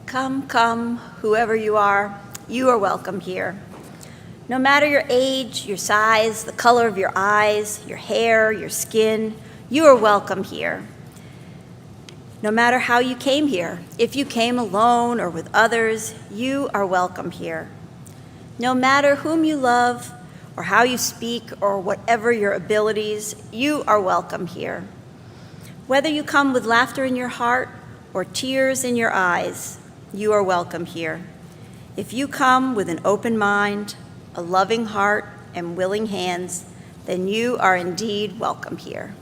Come, come, whoever you are welcome here. No matter your age, your size, the color of your eyes, your hair, your skin, you are welcome here. No matter how you came here, if you came alone or with others, you are welcome here. No matter whom you love or how you speak or whatever your abilities, you are welcome here. Whether you come with laughter in your heart or tears in your eyes, you are welcome here. If you come with an open mind, a loving heart, and willing hands, then you are indeed welcome here.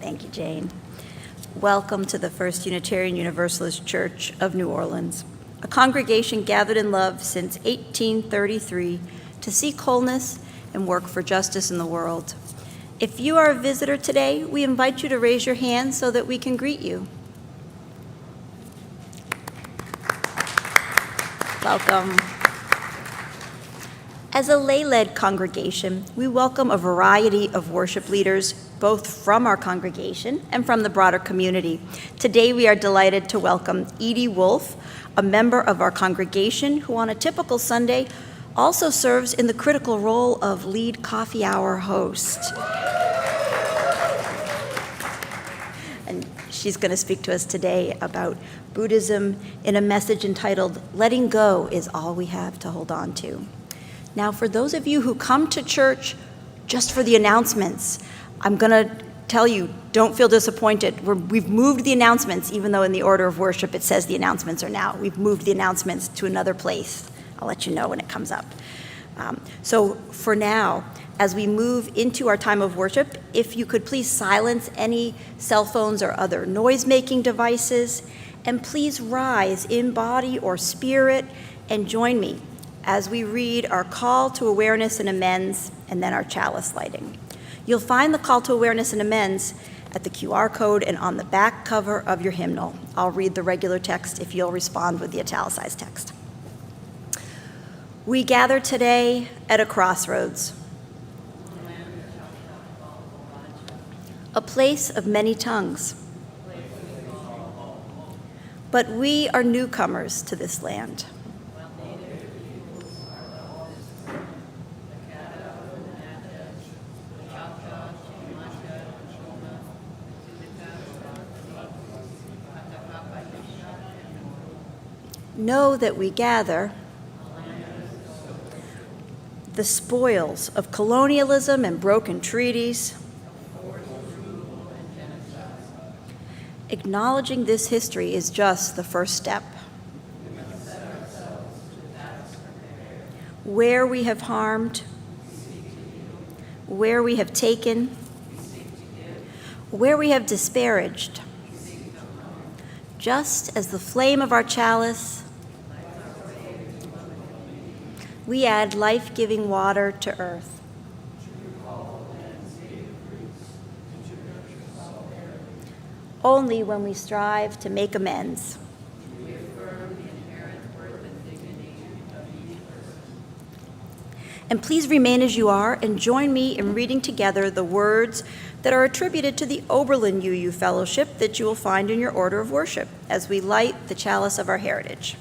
Thank you, Jane. Welcome to the First Unitarian Universalist Church of New Orleans, a congregation gathered in love since 1833 to seek wholeness and work for justice in the world. If you are a visitor today, we invite you to raise your hand so that we can greet you. Welcome. As a lay-led congregation, we welcome a variety of worship leaders, both from our congregation and from the broader community. Today, we are delighted to welcome Edie Wolfe, a member of our congregation who on a typical Sunday also serves in the critical role of lead coffee hour host. And she's going to speak to us today about Buddhism in a message entitled, "Letting Go is All We Have to Hold On To." Now, for those of you who come to church just for the announcements, I'm going to tell you, don't feel disappointed. We've moved the announcements, even though in the order of worship it says the announcements are now. We've moved the announcements to another place. I'll let you know when it comes up. So for now, as we move into our time of worship, if you could please silence any cell phones or other noise-making devices, and please rise in body or spirit and join me as we read our call to awareness and amends, and then our chalice lighting. You'll find the call to awareness and amends at the QR code and on the back cover of your hymnal. I'll read the regular text if you'll respond with the italicized text. We gather today at a crossroads, a place of many tongues. But we are newcomers to this land. Know that we gather the spoils of colonialism and broken treaties. Acknowledging this history is just the first step. Where we have harmed, where we have taken, where we have disparaged, just as the flame of our chalice, we add life-giving water to earth. Only when we strive to make amends. We affirm the inherent worth and dignity of each person. And please remain as you are and join me in reading together the words that are attributed to the Oberlin UU Fellowship that you will find in your order of worship as we light the chalice of our heritage.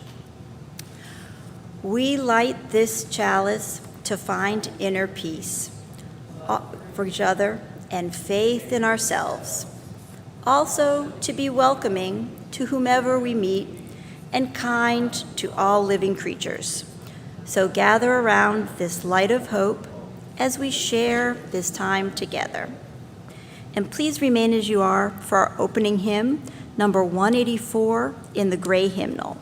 We light this chalice to find inner peace for each other and faith in ourselves. Also to be welcoming to whomever we meet and kind to all living creatures. So gather around this light of hope as we share this time together. And please remain as you are for our opening hymn, number 184 in the gray hymnal.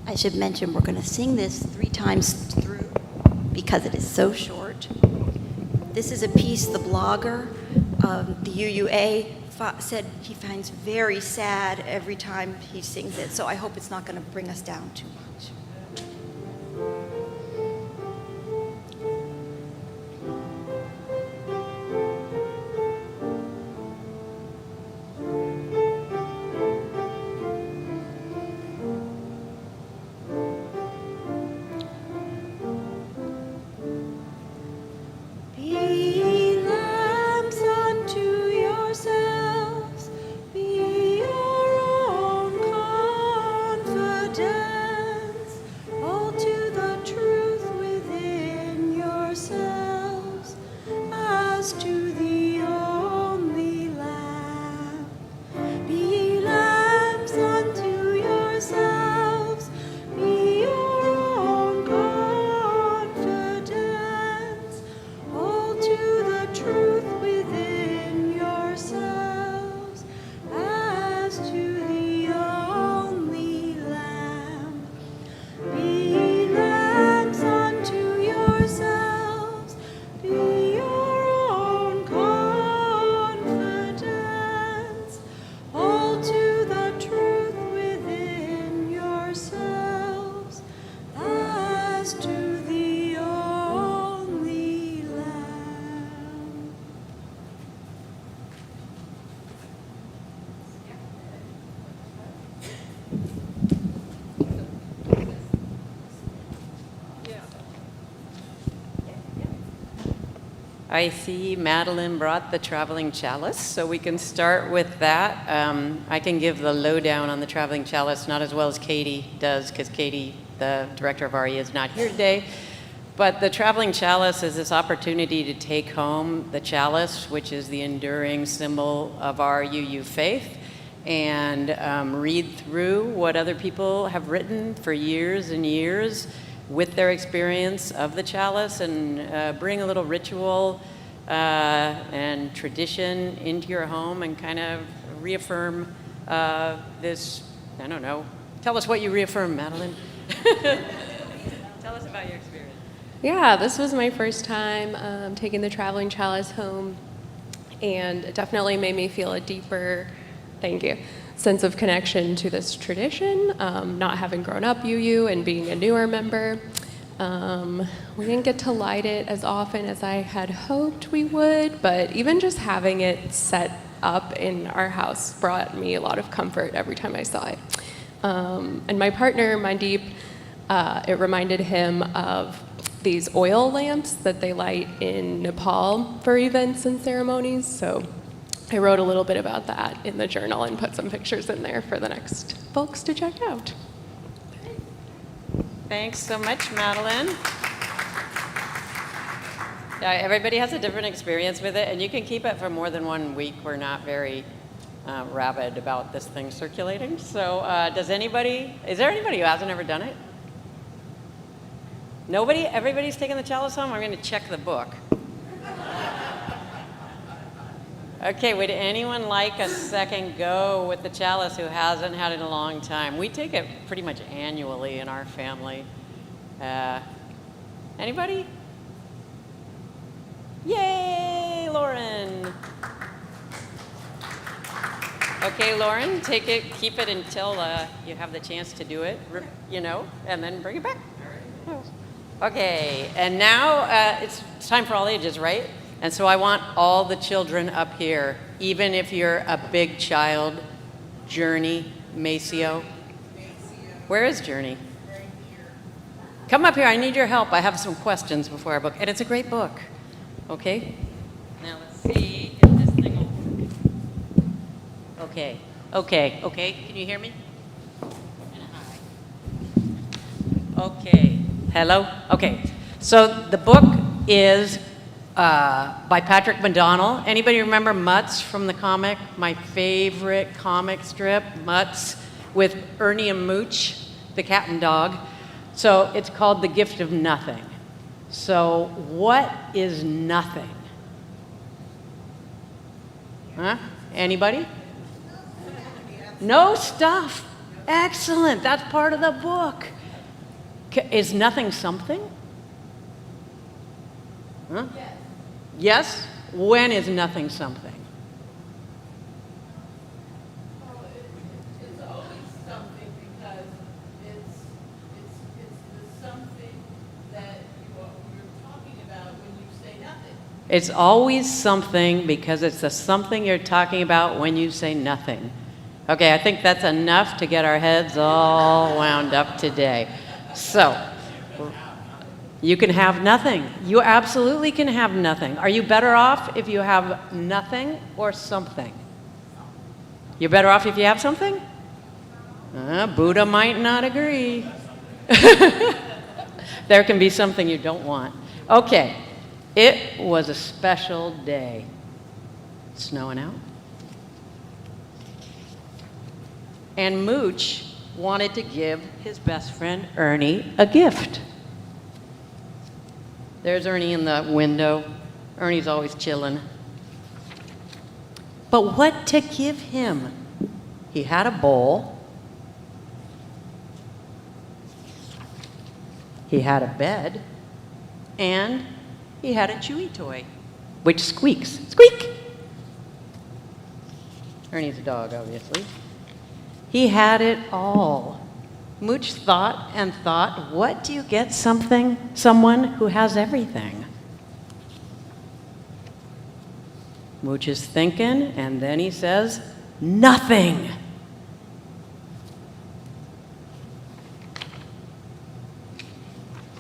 I should mention we're going to sing this 3 times through because it is so short. This is a piece the blogger of the UUA said he finds very sad every time he sings it, so I hope it's not going to bring us down too much. I see Madeline brought the traveling chalice, so we can start with that. I can give the lowdown on the traveling chalice, not as well as Katie does, because Katie, the director of RE, is not here today. But the traveling chalice is this opportunity to take home the chalice, which is the enduring symbol of our UU faith, and read through what other people have written for years and years with their experience of the chalice, and bring a little ritual and tradition into your home and kind of reaffirm this, I don't know. Tell us what you reaffirm, Madeline. Tell us about your experience. Yeah, this was my first time taking the traveling chalice home, and it definitely made me feel a deeper, thank you, sense of connection to this tradition, not having grown up UU and being a newer member. We didn't get to light it as often as I had hoped we would, but even just having it set up in our house brought me a lot of comfort every time I saw it. And my partner, Mandeep, it reminded him of these oil lamps that they light in Nepal for events and ceremonies, so I wrote a little bit about that in the journal and put some pictures in there for the next folks to check out. Thanks so much, Madeline. Yeah, everybody has a different experience with it, and you can keep it for more than 1 week. We're not very rabid about this thing circulating. So is there anybody who hasn't ever done it? Nobody? Everybody's taking the chalice home? I'm going to check the book. Okay, would anyone like a second go with the chalice who hasn't had it in a long time? We take it pretty much annually in our family. Anybody? Yay, Lauren. Okay, Lauren, take it, keep it until you have the chance to do it, and then bring it back. Okay, and now it's time for all ages, right? And so I want all the children up here, even if you're a big child. Journey, Maceo. Where is Journey? Right here. Come up here, I need your help. I have some questions before our book, and it's a great book. Okay? Now let's see if this thing will... Okay. Can you hear me? Okay. Hello? Okay. So the book is by Patrick McDonnell. Anybody remember Mutz from the comic? My favorite comic strip, Mutz, with Ernie and Mooch, the cat and dog. So it's called The Gift of Nothing. So what is nothing? Huh? Anybody? No stuff. Excellent. That's part of the book. Is nothing something? Huh? Yes. Yes? When is nothing something? Well, it's always something because it's the something that you're talking about when you say nothing. It's always something because it's the something you're talking about when you say nothing. Okay, I think that's enough to get our heads all wound up today. So, you can have nothing. You absolutely can have nothing. Are you better off if you have nothing or something? You're better off if you have something? Buddha might not agree. There can be something you don't want. Okay, it was a special day. It's snowing out. And Mooch wanted to give his best friend Ernie a gift. There's Ernie in the window. Ernie's always chilling. But what to give him? He had a bowl. He had a bed. And he had a Chewy toy, which squeaks. Squeak! Ernie's a dog, obviously. He had it all. Mooch thought and thought, what do you get someone who has everything? Mooch is thinking, and then he says, nothing.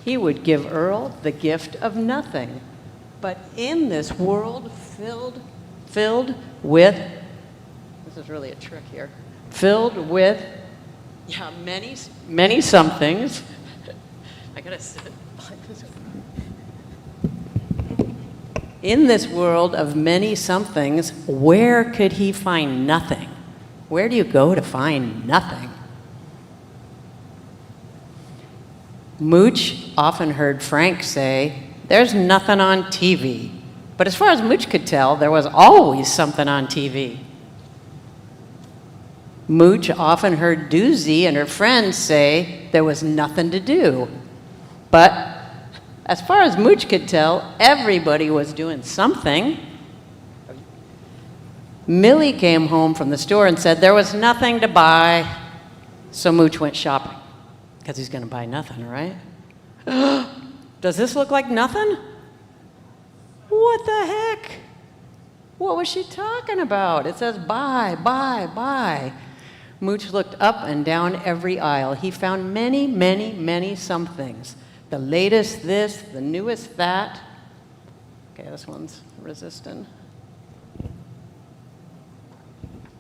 He would give Earl the gift of nothing. But in this world filled with, this is really a trick here, filled with, yeah, many somethings. I gotta sit like this. In this world of many somethings, where could he find nothing? Where do you go to find nothing? Mooch often heard Frank say, "There's nothing on TV." But as far as Mooch could tell, there was always something on TV. Mooch often heard Doozy and her friends say there was nothing to do. But as far as Mooch could tell, everybody was doing something. Millie came home from the store and said there was nothing to buy. So Mooch went shopping, because he's going to buy nothing, right? Does this look like nothing? What the heck? What was she talking about? It says buy, buy, buy. Mooch looked up and down every aisle. He found many somethings. The latest this, the newest that. Okay, this one's resistant.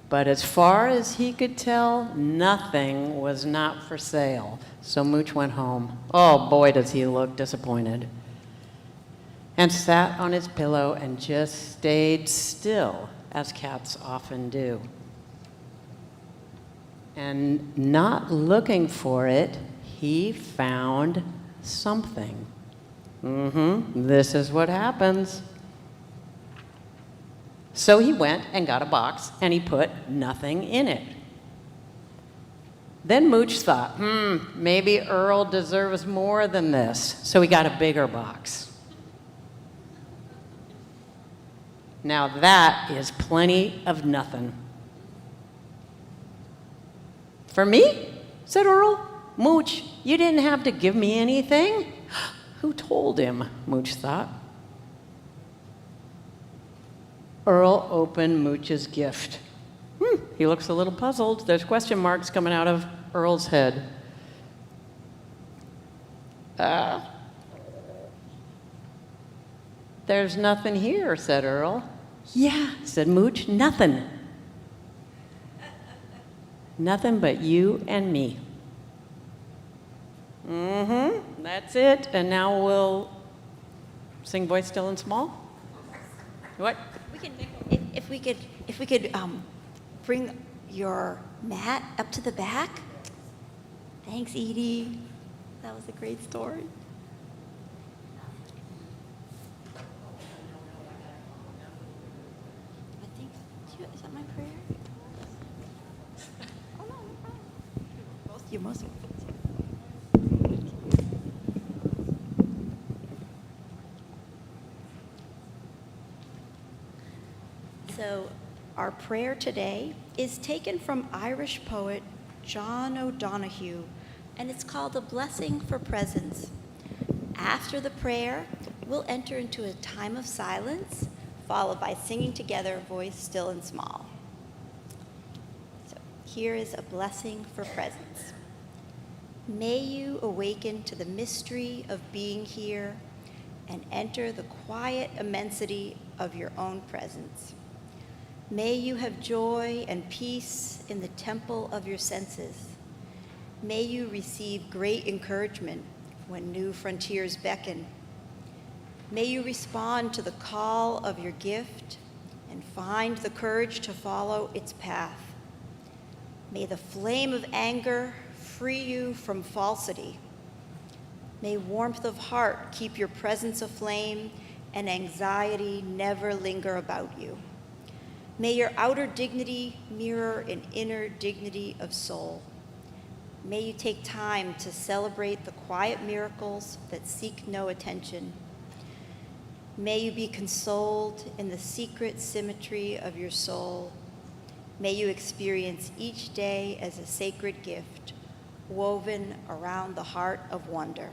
But as far as he could tell, nothing was not for sale. So Mooch went home. Oh boy, does he look disappointed. And sat on his pillow and just stayed still, as cats often do. And not looking for it, he found something. This is what happens. So he went and got a box, and he put nothing in it. Then Mooch thought, maybe Earl deserves more than this. So he got a bigger box. Now that is plenty of nothing. For me? Said Earl. Mooch, you didn't have to give me anything. Who told him? Mooch thought. Earl opened Mooch's gift. He looks a little puzzled. There's question marks coming out of Earl's head. There's nothing here, said Earl. Yeah, said Mooch, nothing. Nothing but you and me. That's it. And now we'll sing Voice Still and Small. What? If we could bring your mat up to the back. Thanks, Edie. That was a great story. I think, is that my prayer? Oh, no, no problem. You're most welcome. So our prayer today is taken from Irish poet John O'Donoghue, and it's called A Blessing for Presence. After the prayer, we'll enter into a time of silence, followed by singing together, Voice Still and Small. So here is A Blessing for Presence. May you awaken to the mystery of being here and enter the quiet immensity of your own presence. May you have joy and peace in the temple of your senses. May you receive great encouragement when new frontiers beckon. May you respond to the call of your gift and find the courage to follow its path. May the flame of anger free you from falsity. May warmth of heart keep your presence aflame and anxiety never linger about you. May your outer dignity mirror an inner dignity of soul. May you take time to celebrate the quiet miracles that seek no attention. May you be consoled in the secret symmetry of your soul. May you experience each day as a sacred gift, woven around the heart of wonder.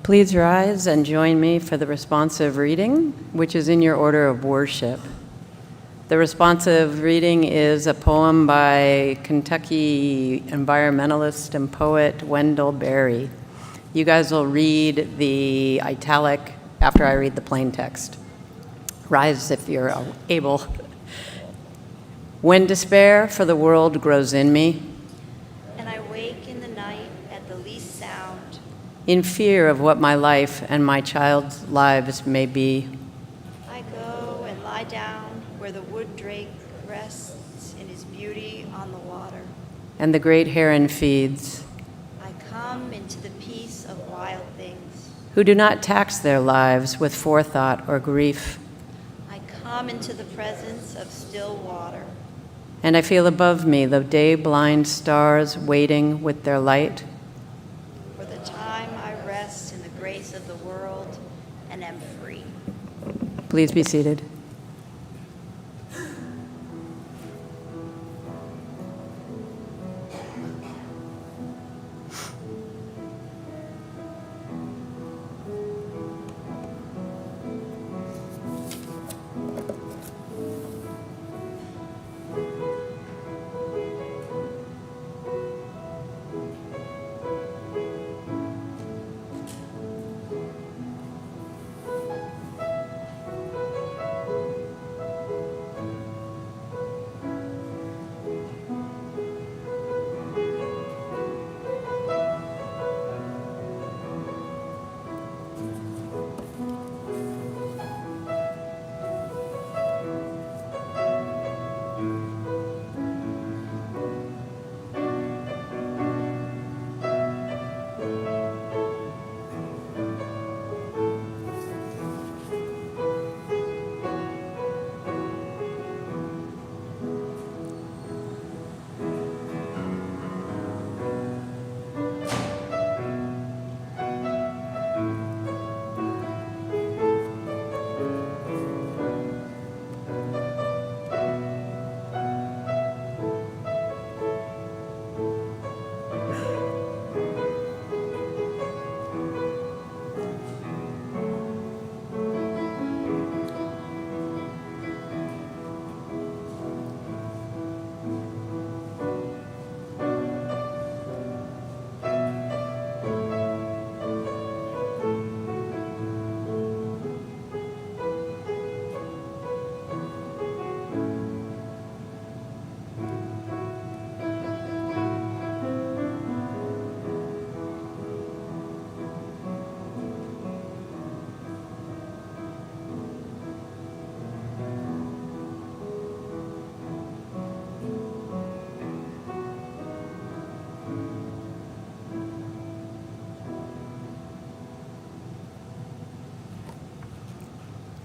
Please rise and join me for the responsive reading, which is in your order of worship. The responsive reading is a poem by Kentucky environmentalist and poet Wendell Berry. You guys will read the italic after I read the plain text. Rise if you're able. When despair for the world grows in me, And I wake in the night at the least sound, in fear of what my life and my child's lives may be, I go and lie down where the wood drake rests in his beauty on the water. and the great heron feeds, I come into the peace of wild things. who do not tax their lives with forethought or grief. I come into the presence of still water. And I feel above me the day-blind stars waiting with their light. For the time I rest in the grace of the world and am free. Please be seated.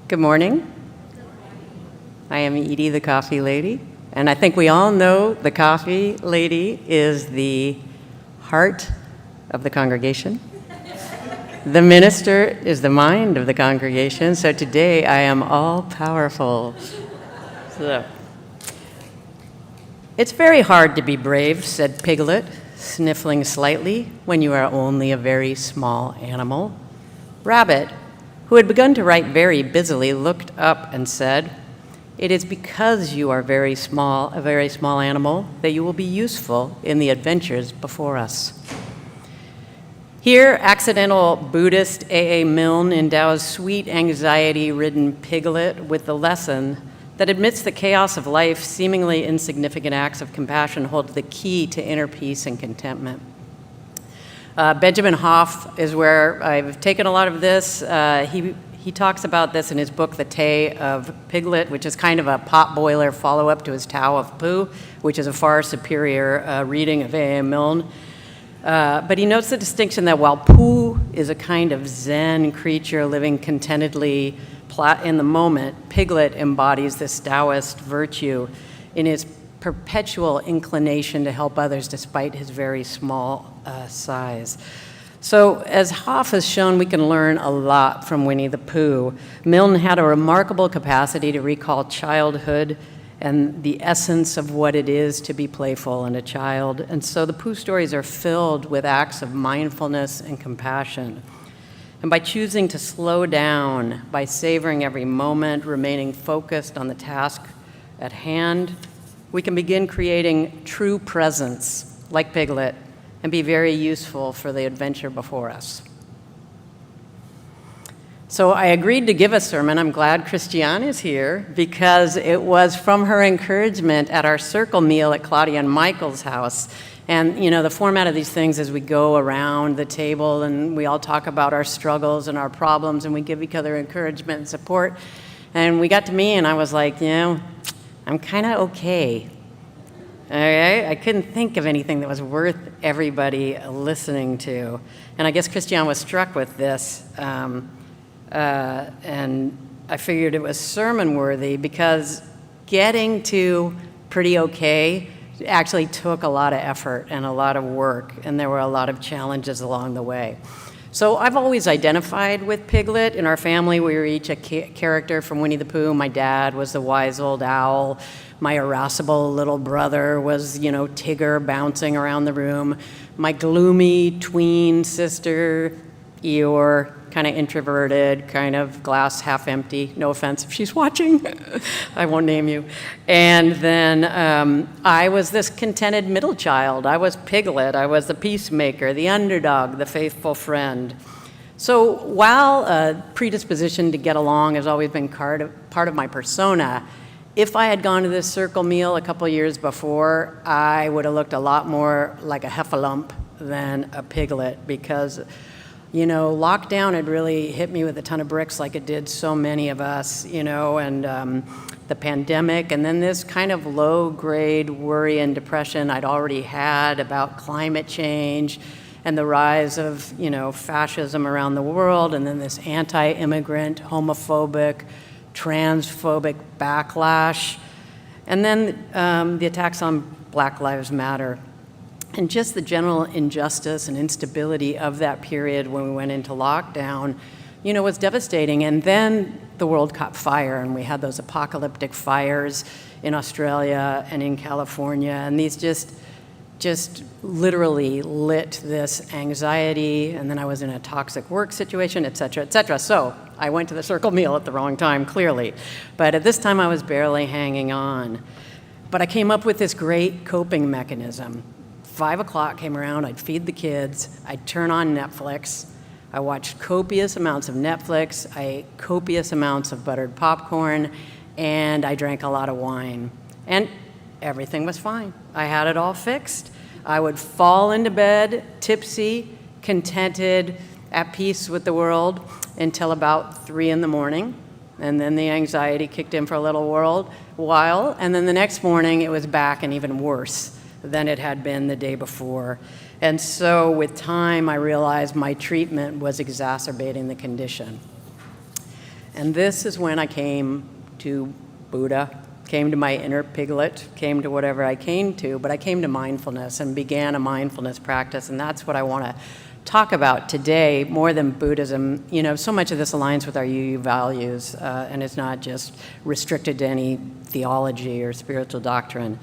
Good morning. I am Edie, the coffee lady, and I think we all know the coffee lady is the heart of the congregation. The minister is the mind of the congregation, so today I am all powerful. So, it's very hard to be brave, said Piglet, sniffling slightly, when you are only a very small animal. Rabbit, who had begun to write very busily, looked up and said, "It is because you are a very small animal, that you will be useful in the adventures before us." Here, accidental Buddhist A.A. Milne endows sweet, anxiety-ridden Piglet with the lesson that amidst the chaos of life, seemingly insignificant acts of compassion hold the key to inner peace and contentment. Benjamin Hoff is where I've taken a lot of this. He talks about this in his book, The Tay of Piglet, which is kind of a potboiler follow-up to his Tao of Pooh, which is a far superior reading of A.A. Milne. But he notes the distinction that while Pooh is a kind of Zen creature living contentedly in the moment, Piglet embodies this Taoist virtue in his perpetual inclination to help others despite his very small size. So as Hoff has shown, we can learn a lot from Winnie the Pooh. Milne had a remarkable capacity to recall childhood and the essence of what it is to be playful and a child. And so the Pooh stories are filled with acts of mindfulness and compassion. And by choosing to slow down, by savoring every moment, remaining focused on the task at hand, we can begin creating true presence, like Piglet, and be very useful for the adventure before us. So I agreed to give a sermon. I'm glad Christiane is here, because it was from her encouragement at our circle meal at Claudia and Michael's house. And, you know, the format of these things is we go around the table and we all talk about our struggles and our problems, and we give each other encouragement and support. And we got to me, and I was like, you know, I'm kind of okay. All right? I couldn't think of anything that was worth everybody listening to. And I guess Christiane was struck with this. And I figured it was sermon worthy, because getting to pretty okay actually took a lot of effort and a lot of work, and there were a lot of challenges along the way. So I've always identified with Piglet. In our family, we were each a character from Winnie the Pooh. My dad was the wise old owl. My irascible little brother was, you know, Tigger bouncing around the room. My gloomy tween sister, Eeyore, kind of introverted, kind of glass half empty. No offense if she's watching. I won't name you. And then I was this contented middle child. I was Piglet. I was the peacemaker, the underdog, the faithful friend. So while a predisposition to get along has always been part of my persona, if I had gone to this circle meal a couple years before, I would have looked a lot more like a heffalump than a Piglet, because you know, lockdown had really hit me with a ton of bricks, like it did so many of us, you know, and the pandemic, and then this kind of low-grade worry and depression I'd already had about climate change and the rise of, you know, fascism around the world, and then this anti-immigrant, homophobic, transphobic backlash, and then the attacks on Black Lives Matter. And just the general injustice and instability of that period when we went into lockdown, you know, was devastating. And then the world caught fire, and we had those apocalyptic fires in Australia and in California. And these just literally lit this anxiety. And then I was in a toxic work situation, et cetera, et cetera. So I went to the circle meal at the wrong time, clearly. But at this time, I was barely hanging on. But I came up with this great coping mechanism. 5 o'clock came around, I'd feed the kids, I'd turn on Netflix, I watched copious amounts of Netflix, I ate copious amounts of buttered popcorn, and I drank a lot of wine. And everything was fine. I had it all fixed. I would fall into bed, tipsy, contented, at peace with the world, until about 3 in the morning. And then the anxiety kicked in for a little while, and then the next morning it was back and even worse than it had been the day before. And so with time, I realized my treatment was exacerbating the condition. And this is when I came to Buddha, came to my inner Piglet, came to whatever I came to, but I came to mindfulness and began a mindfulness practice, and that's what I want to talk about today more than Buddhism. You know, so much of this aligns with our UU values, and it's not just restricted to any theology or spiritual doctrine.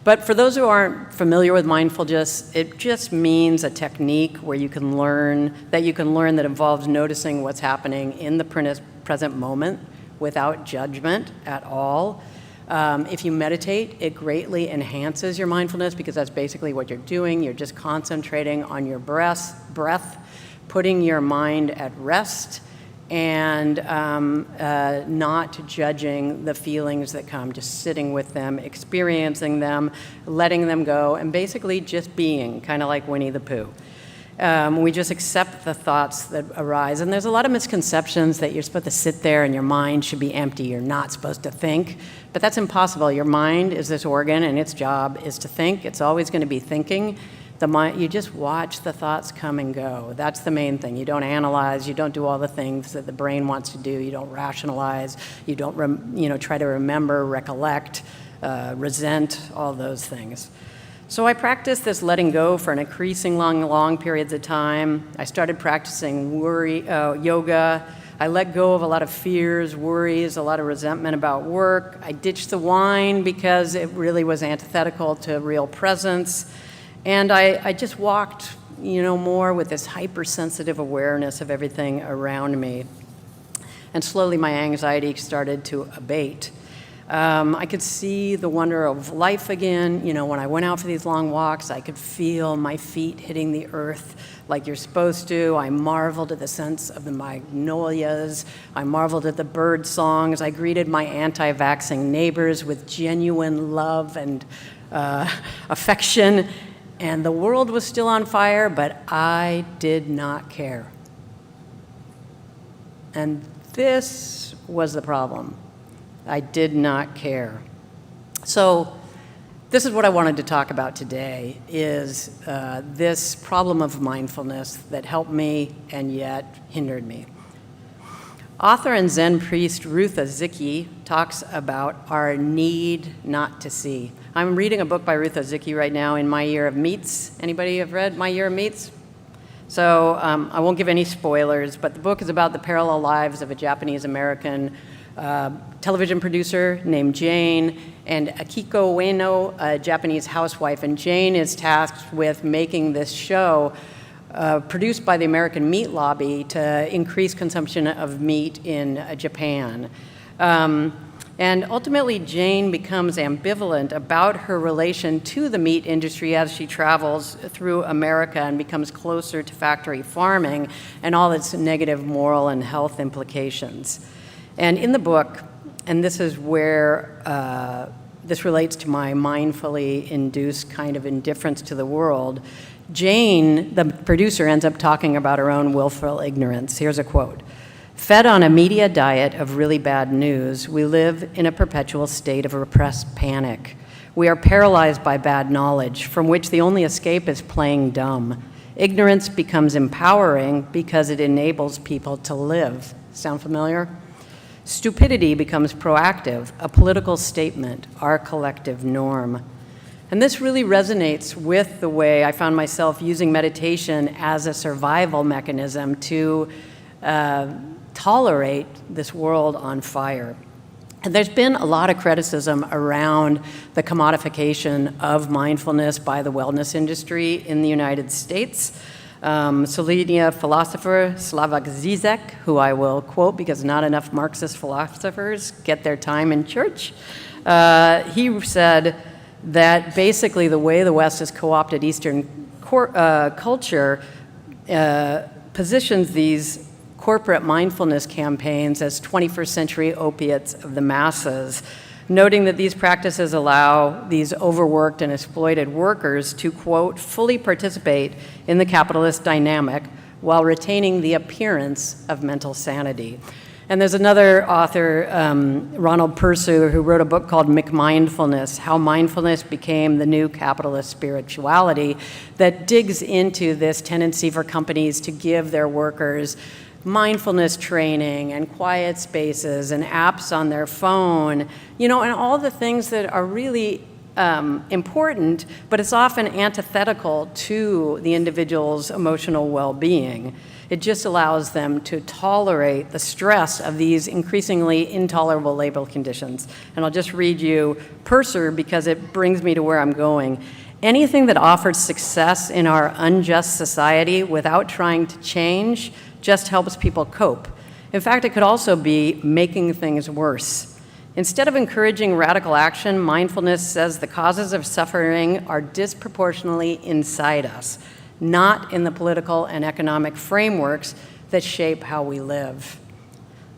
But for those who aren't familiar with mindfulness, it just means a technique where you can learn that involves noticing what's happening in the present moment without judgment at all. If you meditate, it greatly enhances your mindfulness, because that's basically what you're doing. You're just concentrating on your breath, putting your mind at rest, and not judging the feelings that come, just sitting with them, experiencing them, letting them go, and basically just being, kind of like Winnie the Pooh. We just accept the thoughts that arise. And there's a lot of misconceptions that you're supposed to sit there and your mind should be empty. You're not supposed to think. But that's impossible. Your mind is this organ, and its job is to think. It's always going to be thinking. The mind, you just watch the thoughts come and go. That's the main thing. You don't analyze. You don't do all the things that the brain wants to do. You don't rationalize. You don't try to remember, recollect, resent, all those things. So I practiced this letting go for an increasing long periods of time. I started practicing yoga. I let go of a lot of fears, worries, a lot of resentment about work. I ditched the wine because it really was antithetical to real presence. And I just walked more with this hypersensitive awareness of everything around me. And slowly my anxiety started to abate. I could see the wonder of life again. When I went out for these long walks, I could feel my feet hitting the earth like you're supposed to. I marveled at the sense of the magnolias. I marveled at the bird songs. I greeted my anti-vaxxing neighbors with genuine love and affection. And the world was still on fire, but I did not care. And this was the problem. I did not care. So this is what I wanted to talk about today, is this problem of mindfulness that helped me and yet hindered me. Author and Zen priest Ruth Ozeki talks about our need not to see. I'm reading a book by Ruth Ozeki right now in My Year of Meats. Anybody have read My Year of Meats? So I won't give any spoilers, but the book is about the parallel lives of a Japanese-American television producer named Jane and Akiko Ueno, a Japanese housewife. And Jane is tasked with making this show produced by the American meat lobby to increase consumption of meat in Japan. And ultimately, Jane becomes ambivalent about her relation to the meat industry as she travels through America and becomes closer to factory farming and all its negative moral and health implications. And in the book, and this is where this relates to my mindfully induced kind of indifference to the world, Jane, the producer, ends up talking about her own willful ignorance. Here's a quote. "Fed on a media diet of really bad news, we live in a perpetual state of repressed panic. We are paralyzed by bad knowledge, from which the only escape is playing dumb. Ignorance becomes empowering because it enables people to live." Sound familiar? "Stupidity becomes proactive, a political statement, our collective norm." And this really resonates with the way I found myself using meditation as a survival mechanism to tolerate this world on fire. And there's been a lot of criticism around the commodification of mindfulness by the wellness industry in the United States. Slovenia philosopher Slavoj Zizek, who I will quote because not enough Marxist philosophers get their time in church, he said that basically the way the West has co-opted Eastern culture positions these corporate mindfulness campaigns as 21st century opiates of the masses, noting that these practices allow these overworked and exploited workers to, quote, fully participate in the capitalist dynamic while retaining the appearance of mental sanity. And there's another author, Ronald Persu, who wrote a book called McMindfulness, How Mindfulness Became the New Capitalist Spirituality, that digs into this tendency for companies to give their workers mindfulness training and quiet spaces and apps on their phone, and all the things that are really important, but it's often antithetical to the individual's emotional well-being. It just allows them to tolerate the stress of these increasingly intolerable labor conditions. And I'll just read you Purser because it brings me to where I'm going. Anything that offers success in our unjust society without trying to change just helps people cope. In fact, it could also be making things worse. Instead of encouraging radical action, mindfulness says the causes of suffering are disproportionately inside us, not in the political and economic frameworks that shape how we live.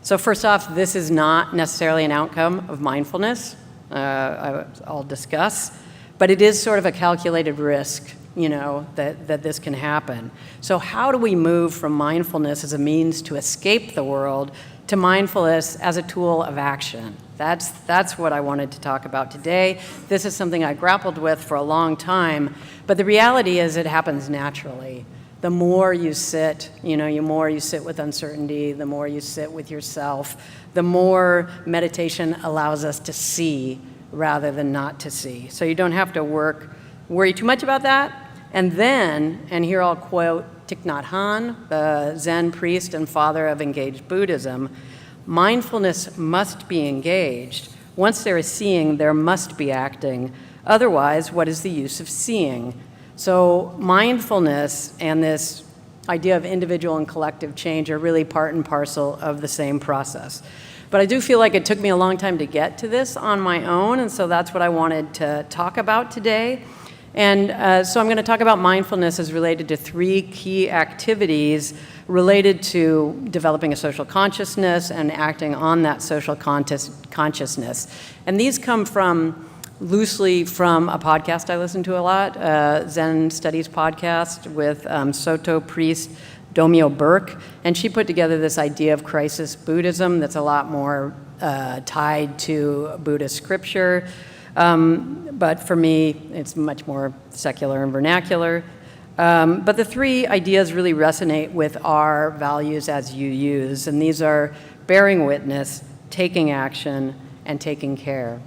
So first off, this is not necessarily an outcome of mindfulness, I'll discuss, but it is sort of a calculated risk, that this can happen. So how do we move from mindfulness as a means to escape the world to mindfulness as a tool of action? That's what I wanted to talk about today. This is something I grappled with for a long time, but the reality is it happens naturally. The more you sit, the more you sit with uncertainty, the more you sit with yourself, the more meditation allows us to see rather than not to see. So you don't have to worry too much about that. And then, and here I'll quote Thich Nhat Hanh, the Zen priest and father of engaged Buddhism, mindfulness must be engaged. Once there is seeing, there must be acting. Otherwise, what is the use of seeing? So mindfulness and this idea of individual and collective change are really part and parcel of the same process. But I do feel like it took me a long time to get to this on my own, and so that's what I wanted to talk about today. And so I'm going to talk about mindfulness as related to 3 key activities related to developing a social consciousness and acting on that social consciousness. And these come loosely from a podcast I listen to a lot, Zen Studies podcast with Soto priest Domyo Burke, and she put together this idea of crisis Buddhism that's a lot more tied to Buddhist scripture. But for me, it's much more secular and vernacular. But the 3 ideas really resonate with our values as UUs, and these are bearing witness, taking action, and taking care.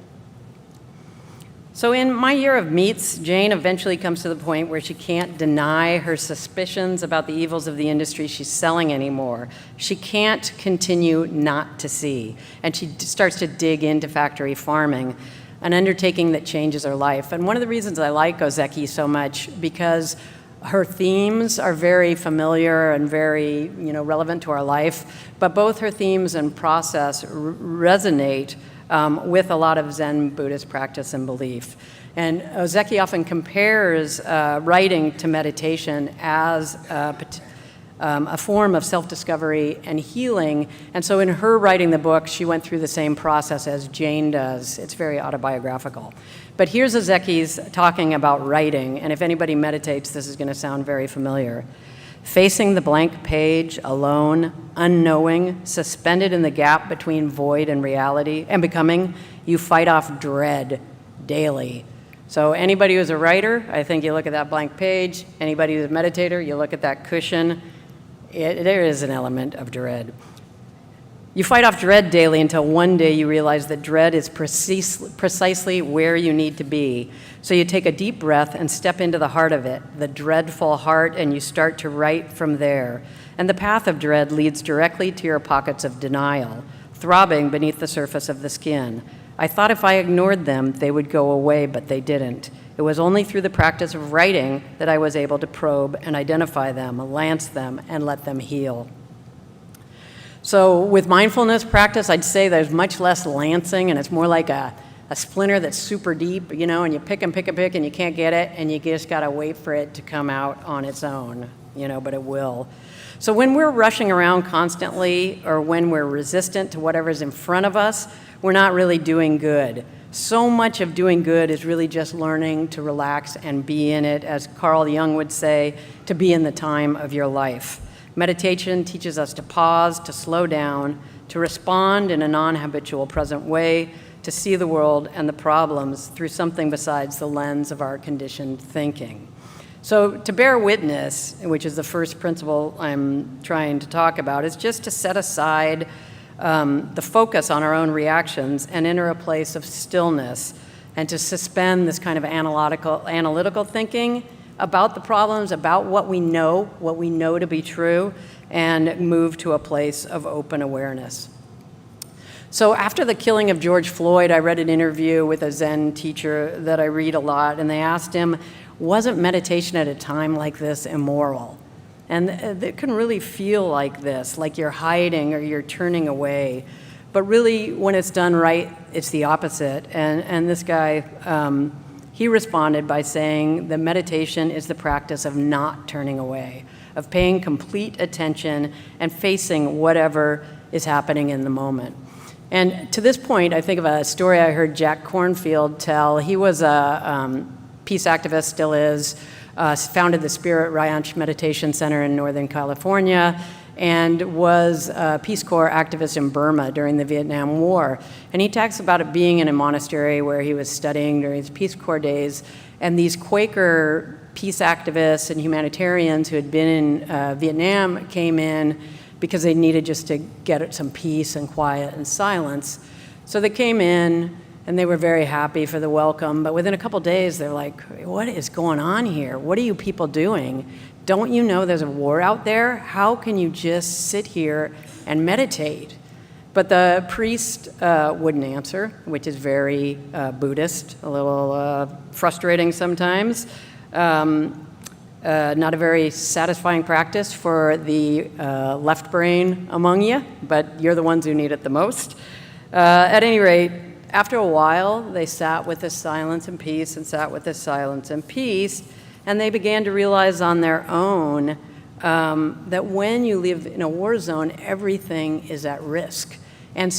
So in my year of meets, Jane eventually comes to the point where she can't deny her suspicions about the evils of the industry she's selling anymore. She can't continue not to see, and she starts to dig into factory farming, an undertaking that changes her life. And one of the reasons I like Ozeki so much, because her themes are very familiar and very, relevant to our life, but both her themes and process resonate with a lot of Zen Buddhist practice and belief. And Ozeki often compares writing to meditation as a form of self-discovery and healing. And so in her writing the book, she went through the same process as Jane does. It's very autobiographical. But here's Ozeki's talking about writing, and if anybody meditates, this is going to sound very familiar. Facing the blank page, alone, unknowing, suspended in the gap between void and reality and becoming, you fight off dread daily. So anybody who's a writer, I think you look at that blank page. Anybody who's a meditator, you look at that cushion. There is an element of dread. You fight off dread daily until one day you realize that dread is precisely where you need to be. So you take a deep breath and step into the heart of it, the dreadful heart, and you start to write from there. And the path of dread leads directly to your pockets of denial, throbbing beneath the surface of the skin. I thought if I ignored them, they would go away, but they didn't. It was only through the practice of writing that I was able to probe and identify them, lance them, and let them heal. So with mindfulness practice, I'd say there's much less lancing, and it's more like a splinter that's super deep, and you pick and pick and pick, and you can't get it, and you just got to wait for it to come out on its own, but it will. So when we're rushing around constantly, or when we're resistant to whatever's in front of us, we're not really doing good. So much of doing good is really just learning to relax and be in it, as Carl Jung would say, to be in the time of your life. Meditation teaches us to pause, to slow down, to respond in a non-habitual present way, to see the world and the problems through something besides the lens of our conditioned thinking. So to bear witness, which is the first principle I'm trying to talk about, is just to set aside the focus on our own reactions and enter a place of stillness, and to suspend this kind of analytical thinking about the problems, about what we know to be true, and move to a place of open awareness. So after the killing of George Floyd, I read an interview with a Zen teacher that I read a lot, and they asked him, wasn't meditation at a time like this immoral? And it can really feel like this, like you're hiding or you're turning away. But really, when it's done right, it's the opposite. And this guy, he responded by saying that meditation is the practice of not turning away, of paying complete attention and facing whatever is happening in the moment. And to this point, I think of a story I heard Jack Kornfield tell. He was a peace activist, still is, founded the Spirit Ranch Meditation Center in Northern California, and was a Peace Corps activist in Burma during the Vietnam War. And he talks about it being in a monastery where he was studying during his Peace Corps days, and these Quaker peace activists and humanitarians who had been in Vietnam came in because they needed just to get some peace and quiet and silence. So they came in, and they were very happy for the welcome, but within a couple days, they're like, what is going on here? What are you people doing? Don't you know there's a war out there? How can you just sit here and meditate? But the priest wouldn't answer, which is very Buddhist, a little frustrating sometimes. Not a very satisfying practice for the left brain among you, but you're the ones who need it the most. At any rate, after a while, they sat with this silence and peace and sat with this silence and peace, and they began to realize on their own that when you live in a war zone, everything is at risk. And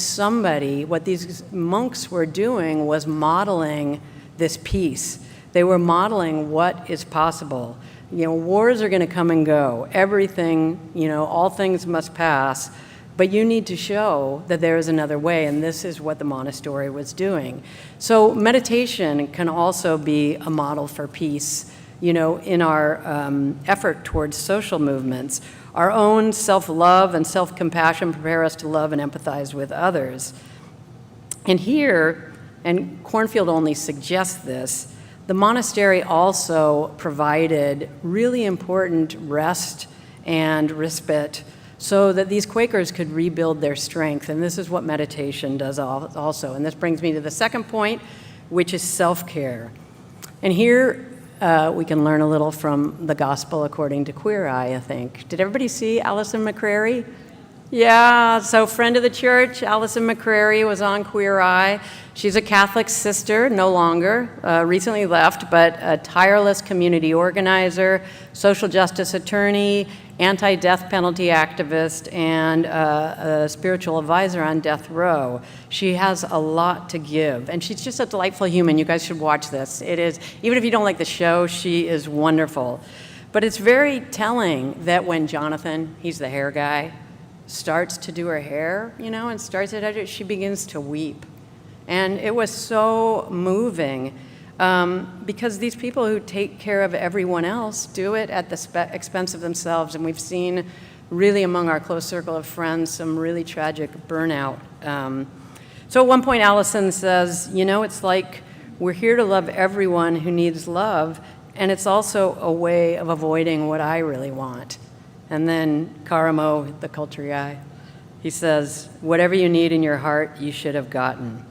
what these monks were doing was modeling this peace. They were modeling what is possible. Wars are going to come and go. Everything, all things must pass. But you need to show that there is another way, and this is what the monastery was doing. So meditation can also be a model for peace, in our effort towards social movements. Our own self-love and self-compassion prepare us to love and empathize with others. And here, and Cornfield only suggests this, the monastery also provided really important rest and respite so that these Quakers could rebuild their strength. And this is what meditation does also. And this brings me to the second point, which is self-care. And here we can learn a little from the Gospel according to Queer Eye, I think. Did everybody see Allison McCrary? Yeah, so friend of the church, Allison McCrary was on Queer Eye. She's a Catholic sister, no longer, recently left, but a tireless community organizer, social justice attorney, anti-death penalty activist, and a spiritual advisor on death row. She has a lot to give, and she's just a delightful human. You guys should watch this. It is, even if you don't like the show, she is wonderful. But it's very telling that when Jonathan, he's the hair guy, starts to do her hair, and starts it, she begins to weep. And it was so moving because these people who take care of everyone else do it at the expense of themselves. And we've seen really among our close circle of friends some really tragic burnout. So at one point, Allison says, it's like we're here to love everyone who needs love, and it's also a way of avoiding what I really want. And then Karamo, the culture guy, he says, whatever you need in your heart, you should have gotten.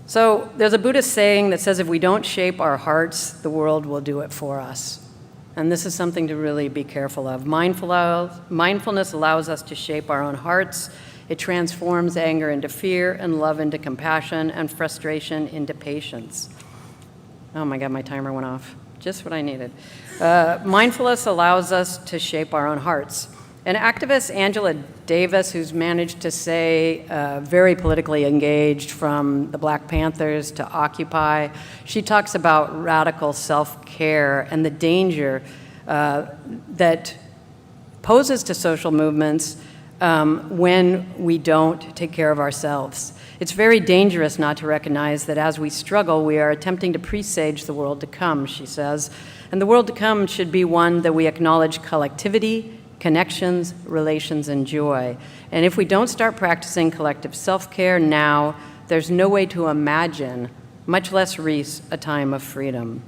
So there's a Buddhist saying that says if we don't shape our hearts, the world will do it for us. And this is something to really be careful of. Mindfulness allows us to shape our own hearts. It transforms anger into fear and love into compassion and frustration into patience. Oh my God, my timer went off. Just what I needed. Mindfulness allows us to shape our own hearts. And activist Angela Davis, who's managed to stay very politically engaged from the Black Panthers to Occupy, she talks about radical self-care and the danger that poses to social movements when we don't take care of ourselves. It's very dangerous not to recognize that as we struggle, we are attempting to presage the world to come, she says. And the world to come should be one that we acknowledge collectivity, connections, relations, and joy. And if we don't start practicing collective self-care now, there's no way to imagine, much less reach, a time of freedom.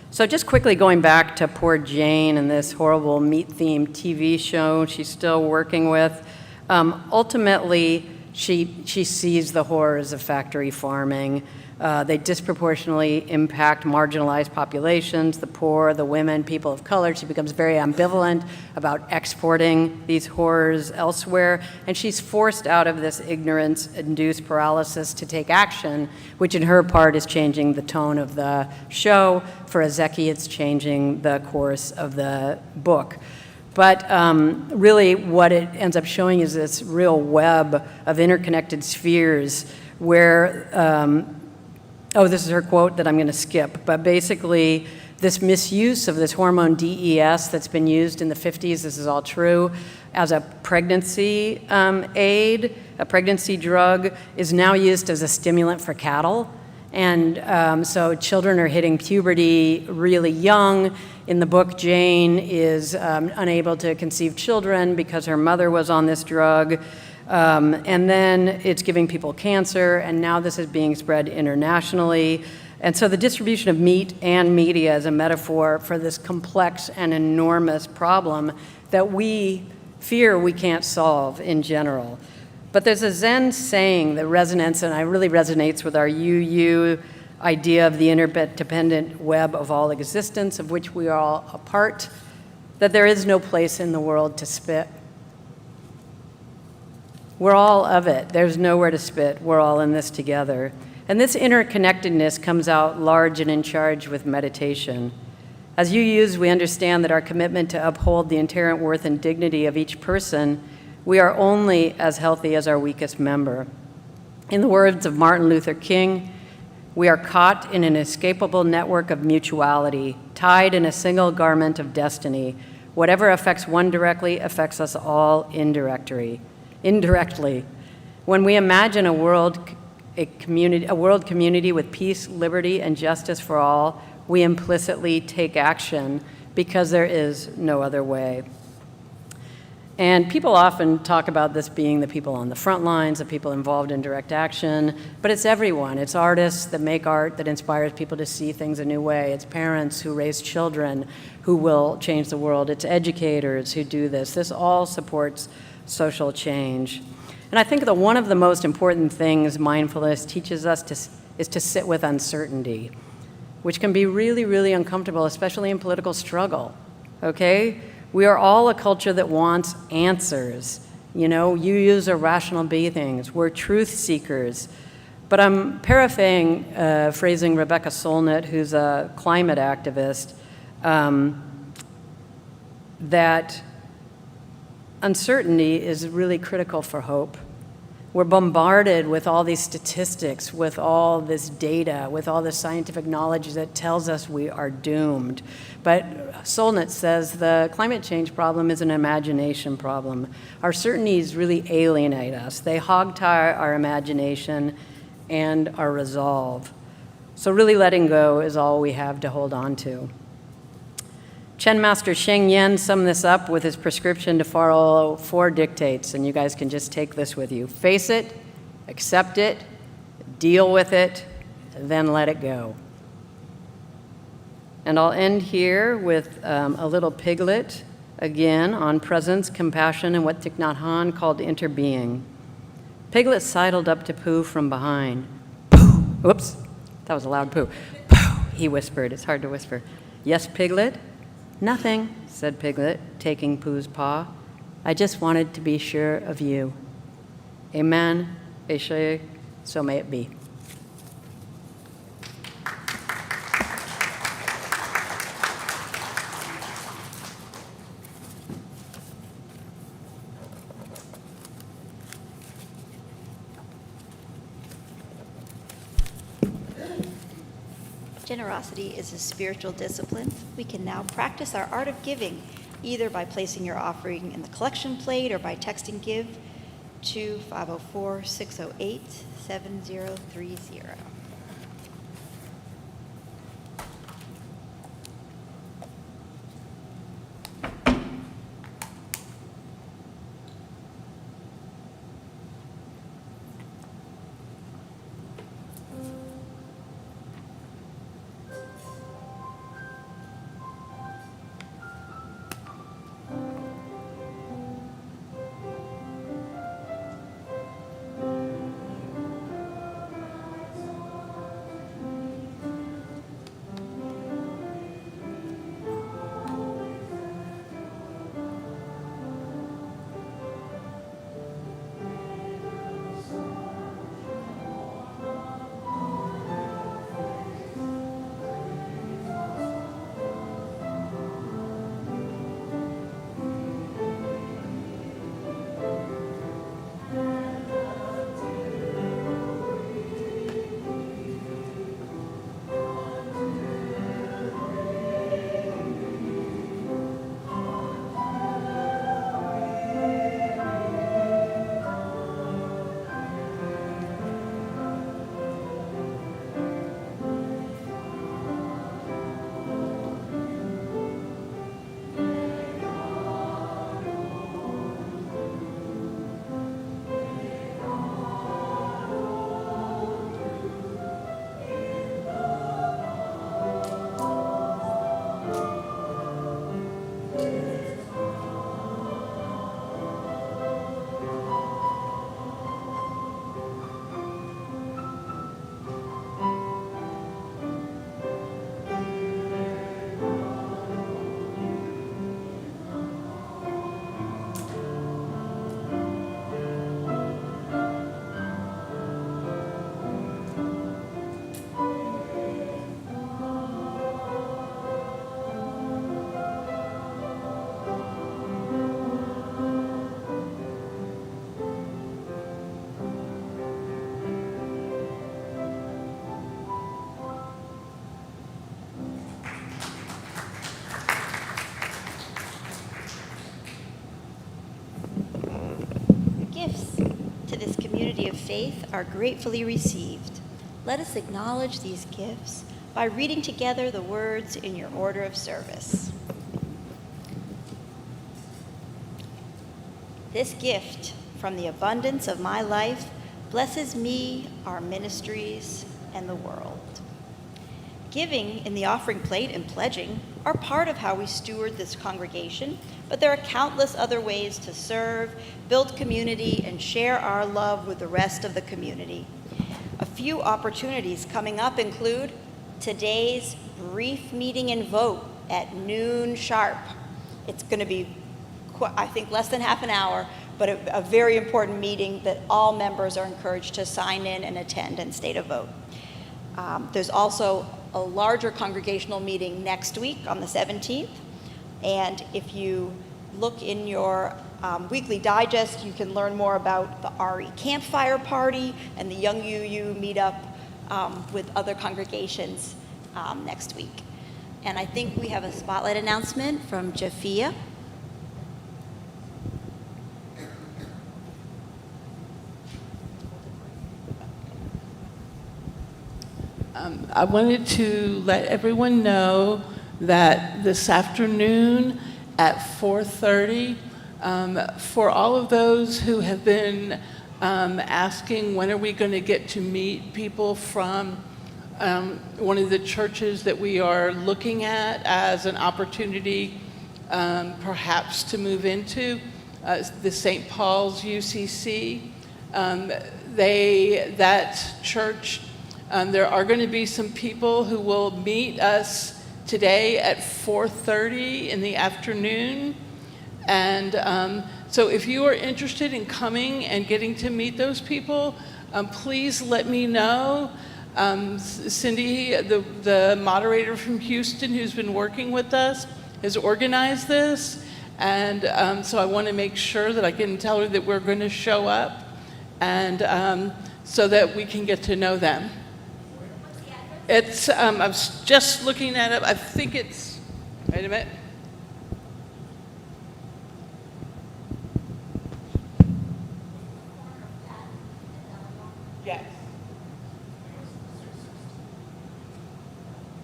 So just quickly going back to poor Jane and this horrible meat-themed TV show she's still working with, ultimately, she sees the horrors of factory farming. They disproportionately impact marginalized populations, the poor, the women, people of color. She becomes very ambivalent about exporting these horrors elsewhere, and she's forced out of this ignorance-induced paralysis to take action, which in her part is changing the tone of the show. For Ezeki, it's changing the course of the book. But really what it ends up showing is this real web of interconnected spheres where, this is her quote that I'm going to skip, but basically this misuse of this hormone DES that's been used in the 50s, this is all true, as a pregnancy aid, a pregnancy drug, is now used as a stimulant for cattle. And so children are hitting puberty really young. In the book, Jane is unable to conceive children because her mother was on this drug. And then it's giving people cancer, and now this is being spread internationally. And so the distribution of meat and media is a metaphor for this complex and enormous problem that we fear we can't solve in general. But there's a Zen saying that resonates, and it really resonates with our UU idea of the interdependent web of all existence, of which we are all a part, that there is no place in the world to spit. We're all of it. There's nowhere to spit. We're all in this together. And this interconnectedness comes out large and in charge with meditation. As you use, we understand that our commitment to uphold the inherent worth and dignity of each person, we are only as healthy as our weakest member. In the words of Martin Luther King, we are caught in an inescapable network of mutuality, tied in a single garment of destiny. Whatever affects one directly affects us all indirectly. When we imagine a world community with peace, liberty, and justice for all, we implicitly take action because there is no other way. And people often talk about this being the people on the front lines, the people involved in direct action, but it's everyone. It's artists that make art that inspires people to see things a new way. It's parents who raise children who will change the world. It's educators who do this. This all supports social change. And I think that one of the most important things mindfulness teaches us is to sit with uncertainty, which can be really, really uncomfortable, especially in political struggle, okay? We are all a culture that wants answers. You know, you use irrational beings. We're truth seekers. But I'm paraphrasing Rebecca Solnit, who's a climate activist, that uncertainty is really critical for hope. We're bombarded with all these statistics, with all this data, with all this scientific knowledge that tells us we are doomed. But Solnit says the climate change problem is an imagination problem. Our certainties really alienate us. They hogtie our imagination and our resolve. So really letting go is all we have to hold on to. Chen Master Sheng Yen summed this up with his prescription to follow 4 dictates, and you guys can just take this with you. Face it, accept it, deal with it, then let it go. And I'll end here with a little piglet, again, on presence, compassion, and what Thich Nhat Hanh called interbeing. Piglet sidled up to Pooh from behind. Pooh! Whoops, that was a loud poo. Pooh, he whispered. It's hard to whisper. Yes, Piglet? Nothing, said Piglet, taking Pooh's paw. I just wanted to be sure of you. Amen, Eshe, so may it be. Generosity is a spiritual discipline. We can now practice our art of giving, either by placing your offering in the collection plate or by texting GIVE to 504-608-7030. of faith are gratefully received. Let us acknowledge these gifts by reading together the words in your order of service. This gift from the abundance of my life blesses me, our ministries, and the world. Giving in the offering plate and pledging are part of how we steward this congregation, but there are countless other ways to serve, build community, and share our love with the rest of the community. A few opportunities coming up include today's brief meeting and vote at noon sharp. It's going to be, I think, less than half an hour, but a very important meeting that all members are encouraged to sign in and attend and state a vote. There's also a larger congregational meeting next week on the 17th. And if you look in your weekly digest, you can learn more about the RE Campfire Party and the Young UU meetup with other congregations next week. And I think we have a spotlight announcement from Jafia. I wanted to let everyone know that this afternoon at 4:30, for all of those who have been asking when are we going to get to meet people from one of the churches that we are looking at as an opportunity perhaps to move into, the St. Paul's UCC, that church, there are going to be some people who will meet us today at 4:30 in the afternoon. And so if you are interested in coming and getting to meet those people, please let me know. Cindy, the moderator from Houston who's been working with us, has organized this. And so I want to make sure that I can tell her that we're going to show up, and so that we can get to know them. It's, I was just looking at it, I think it's, wait a minute. Yes.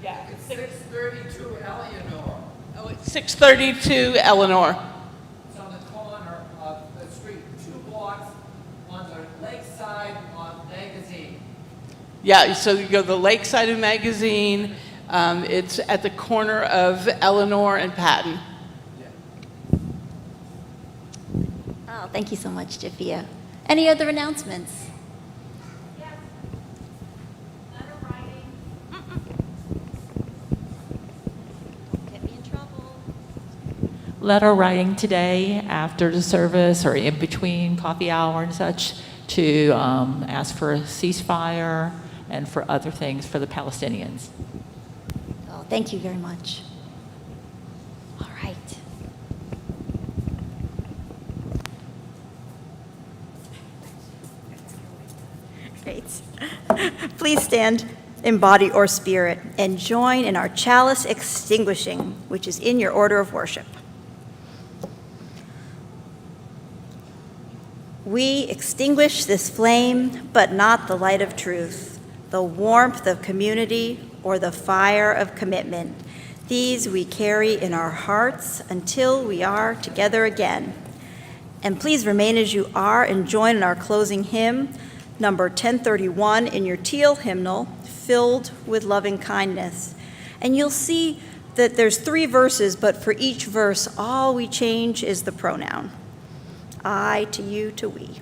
Yeah, it's 632 Eleanor. Oh, it's 632 Eleanor. It's on the corner of the street, 2 blocks on the lakeside of Magazine. Yeah, so you go to the lakeside of Magazine. It's at the corner of Eleanor and Patton. Oh, thank you so much, Jafia. Any other announcements? Yes. Letter writing. Get me in trouble. Letter writing today after the service or in between coffee hour and such to ask for a ceasefire and for other things for the Palestinians. Oh, thank you very much. All right. Great. Please stand in body or spirit and join in our chalice extinguishing, which is in your order of worship. We extinguish this flame, but not the light of truth, the warmth of community, or the fire of commitment. These we carry in our hearts until we are together again. And please remain as you are and join in our closing hymn, number 1031 in your teal hymnal, Filled with Loving Kindness. And you'll see that there's 3 verses, but for each verse, all we change is the pronoun. I to you to we.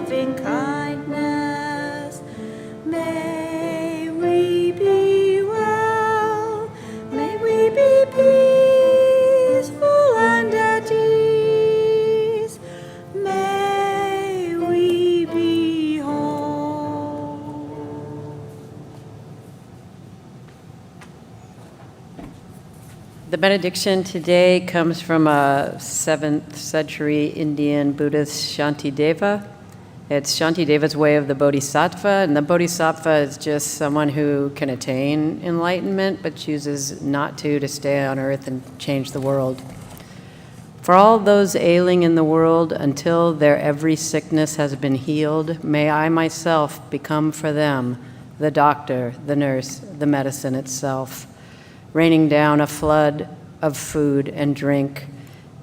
loving kindness. May we be well, may we be peaceful and at ease, may we be whole. The benediction today comes from a 7th century Indian Buddhist Shantideva. It's Shantideva's way of the Bodhisattva, and the Bodhisattva is just someone who can attain enlightenment but chooses not to stay on earth and change the world. For all those ailing in the world, until their every sickness has been healed, may I myself become for them the doctor, the nurse, the medicine itself, raining down a flood of food and drink,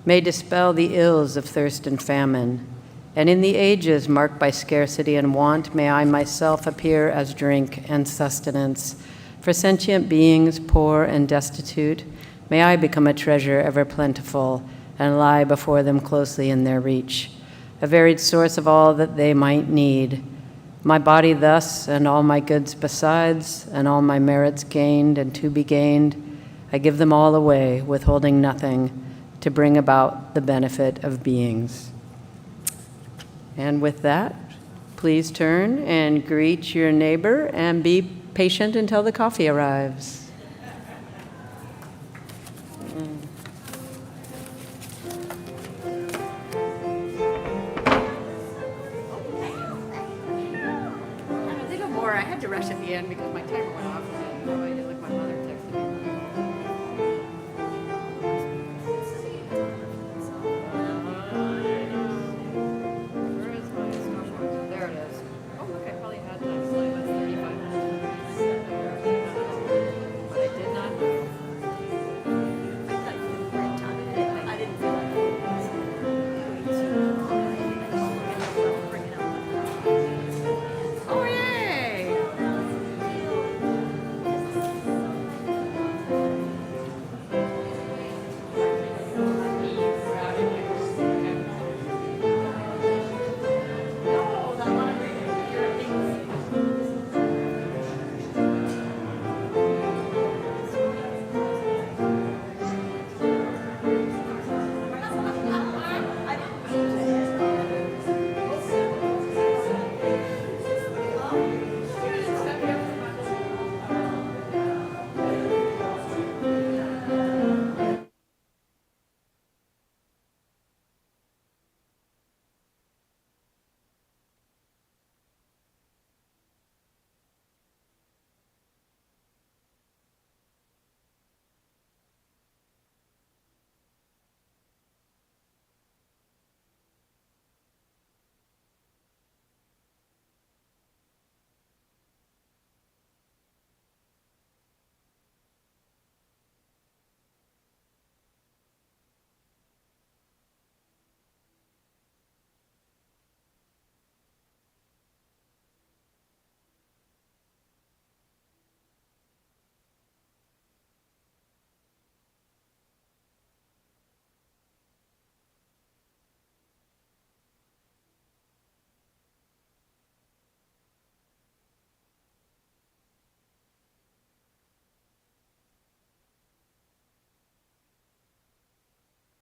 may dispel the ills of thirst and famine. And in the ages marked by scarcity and want, may I myself appear as drink and sustenance. For sentient beings, poor and destitute, may I become a treasure ever plentiful and lie before them closely in their reach, a varied source of all that they might need. My body thus, and all my goods besides, and all my merits gained and to be gained, I give them all away, withholding nothing, to bring about the benefit of beings. And with that, please turn and greet your neighbor and be patient until the coffee arrives. A little more. I had to rush at the end because my timer went off.